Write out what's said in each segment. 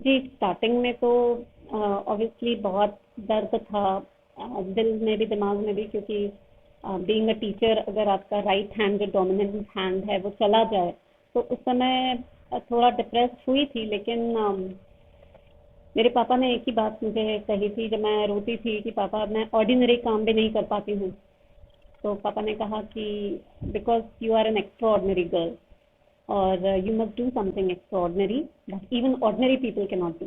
जी, starting में तो obviously बहुत दर्द था, दिल में भी दिमाग में भी, क्योंकि बीइंग अ टीचर अगर आपका राइट हैंड जो डोमिनेंट हैंड है वो चला जाए तो उस समय थोड़ा डिप्रेस हुई थी। लेकिन मेरे पापा ने एक ही बात मुझे कही थी जब मैं रोती थी कि पापा मैं ऑर्डिनरी काम भी नहीं कर पाती हूँ। तो पापा ने कहा कि because you are an extraordinary girl और you must do something extraordinary that even ordinary people can not do.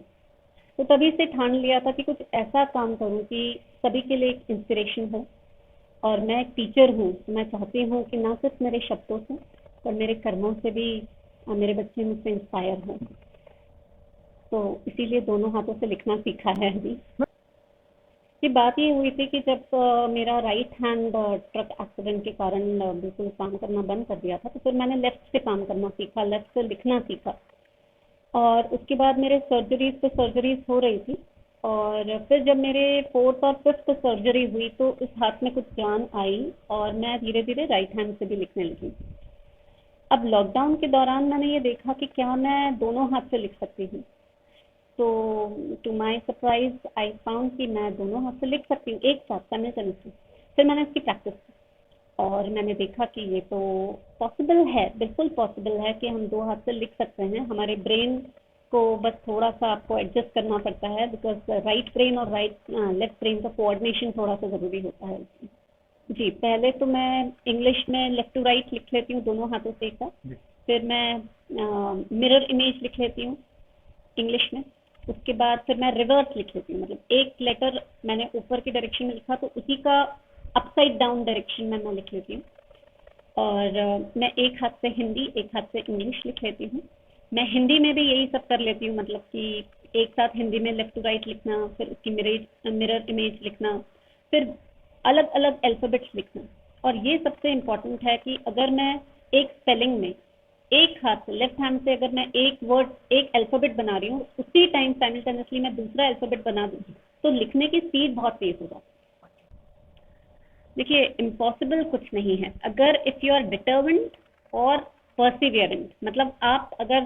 तो तभी से ठान लिया था कि कुछ ऐसा काम करूं कि सभी के लिए एक इंस्पिरेशन हो। और मैं एक टीचर हूँ तो मैं चाहती हूँ कि ना सिर्फ मेरे शब्दों से पर मेरे कर्मों से भी मेरे बच्चे मुझसे इंस्पायर हों। तो इसीलिए दोनों हाथों से लिखना सीखा है अभी। ये बात ये हुई थी कि जब मेरा राइट हैंड ट्रक एक्सीडेंट के कारण बिल्कुल काम करना बंद कर दिया था तो फिर मैंने लेफ्ट से काम करना सीखा, लेफ्ट से लिखना सीखा। और उसके बाद मेरे सर्जरीज पे सर्जरीज हो रही थी और फिर जब मेरे फोर्थ और फिफ्थ सर्जरी हुई तो उस हाथ में कुछ जान आई और मैं धीरे धीरे राइट हैंड से भी लिखने लगी। अब लॉकडाउन के दौरान मैंने ये देखा कि क्या मैं दोनों हाथ से लिख सकती हूँ। तो to my surprise I found कि मैं दोनों हाथ से लिख सकती हूँ एक साथ साइमल्टेनियसली। फिर मैंने इसकी प्रैक्टिस की और मैंने देखा कि ये तो पॉसिबल है, बिल्कुल पॉसिबल है कि हम दो हाथ से लिख सकते हैं। हमारे ब्रेन को बस थोड़ा सा आपको एडजस्ट करना पड़ता है बिकॉज राइट ब्रेन और लेफ्ट ब्रेन का कोऑर्डिनेशन थोड़ा सा ज़रूरी होता है। जी, पहले तो मैं इंग्लिश में लेफ्ट टू राइट लिख लेती हूँ दोनों हाथों से एक साथ। फिर मैं मिरर इमेज लिख लेती हूँ इंग्लिश में। उसके बाद फिर मैं रिवर्स लिख लेती हूँ, मतलब एक लेटर मैंने ऊपर की डायरेक्शन में लिखा तो उसी का अपसाइड डाउन डायरेक्शन में मैं लिख लेती हूँ। और मैं एक हाथ से हिंदी एक हाथ से इंग्लिश लिख लेती हूँ। मैं हिंदी में भी यही सब कर लेती हूँ, मतलब कि एक साथ हिंदी में लेफ्ट टू राइट लिखना, फिर उसकी मिरर इमेज लिखना, फिर अलग अलग अल्फाबेट्स लिखना। और ये सबसे इम्पोर्टेंट है कि अगर मैं एक स्पेलिंग में एक हाथ से लेफ्ट हैंड से अगर मैं एक वर्ड एक अल्फाबेट बना रही हूँ उसी टाइम साइमल्टेनियसली मैं दूसरा अल्फाबेट बना दूँ तो लिखने की स्पीड बहुत तेज हो जाती है। देखिए, इम्पॉसिबल कुछ नहीं है अगर इफ यू आर डिटर्मिन्ड और परसिवियरेंट, मतलब आप अगर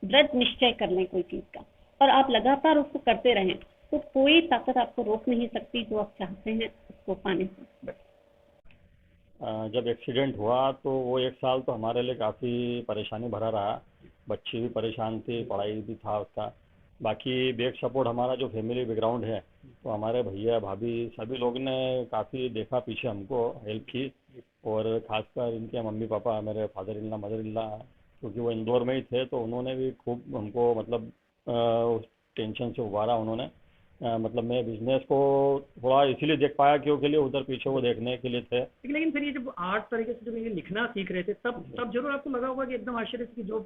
दृढ़ निश्चय कर लें कोई चीज़ का और आप लगातार उसको करते रहें तो कोई ताकत आपको रोक नहीं सकती जो आप चाहते हैं उसको पाने से। जब एक्सीडेंट हुआ तो वो एक साल तो हमारे लिए काफ़ी परेशानी भरा रहा। बच्ची भी परेशान थी, पढ़ाई भी था उसका। बाकी बैक सपोर्ट हमारा जो फैमिली बैकग्राउंड है तो हमारे भैया भाभी सभी लोग ने काफ़ी देखा पीछे, हमको हेल्प की। और ख़ासकर इनके मम्मी पापा, मेरे father in law mother in law, क्योंकि वो इंदौर में ही थे तो उन्होंने भी खूब हमको मतलब उस टेंशन से उबारा उन्होंने। मतलब मैं बिजनेस को थोड़ा इसीलिए देख पाया क्योंकि लिए उधर पीछे वो देखने के लिए थे। लेकिन फिर ये जब आर्ट तरीके से जब ये लिखना सीख रहे थे तब तब जरूर आपको लगा होगा कि एकदम आश्चर्य से कि जो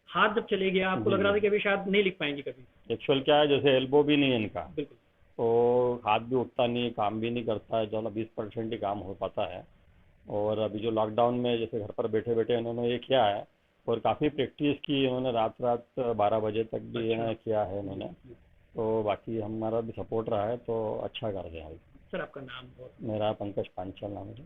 हाथ जब चले गया आपको लग रहा था कि अभी शायद नहीं लिख पाएंगे कभी। एक्चुअल क्या है, जैसे एल्बो भी नहीं है इनका बिल्कुल। तो हाथ भी उठता नहीं, काम भी नहीं करता है, चलो 20% ही काम हो पाता है। और अभी जो लॉकडाउन में जैसे घर पर बैठे बैठे इन्होंने ये किया है और काफ़ी प्रैक्टिस की इन्होंने, रात रात 12 बजे तक भी इन्होंने किया है इन्होंने। तो बाकी हमारा भी सपोर्ट रहा है तो अच्छा कर दिया है। सर आपका नाम? मेरा पंकज पांचाल नाम है।